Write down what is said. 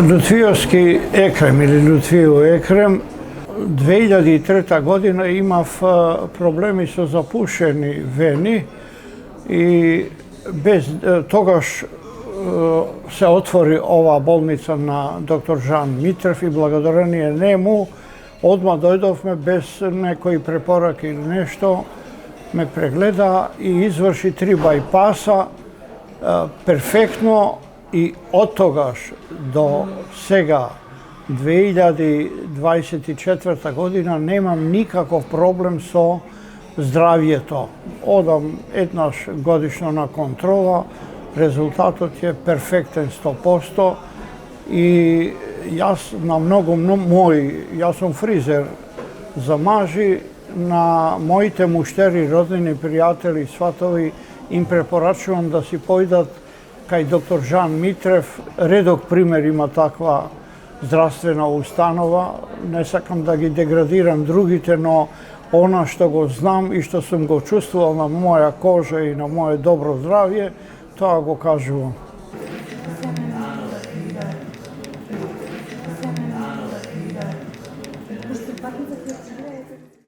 Лутвиовски екрем или Лутвиев екрем, 2003 година имав проблеми со запушени вени и без тогаш се отвори оваа болница на доктор Жан Митрев и благодарение нему одма дојдовме без некои препораки или нешто, ме прегледа и изврши 3 бајпаса перфектно и од тогаш до сега 2024 година немам никаков проблем со здравјето. Одам еднаш годишно на контрола, резултатот е перфектен 100% и јас на многу јас сум фризер за мажи, на моите муштери, роднини, пријатели, сватови им препорачувам да си појдат кај доктор Жан Митрев. Редок пример има таква здравствена установа. Не сакам да ги деградирам другите, но она што го знам и што сум го чувствувал на моја кожа и на моје добро здравје, тоа го кажувам.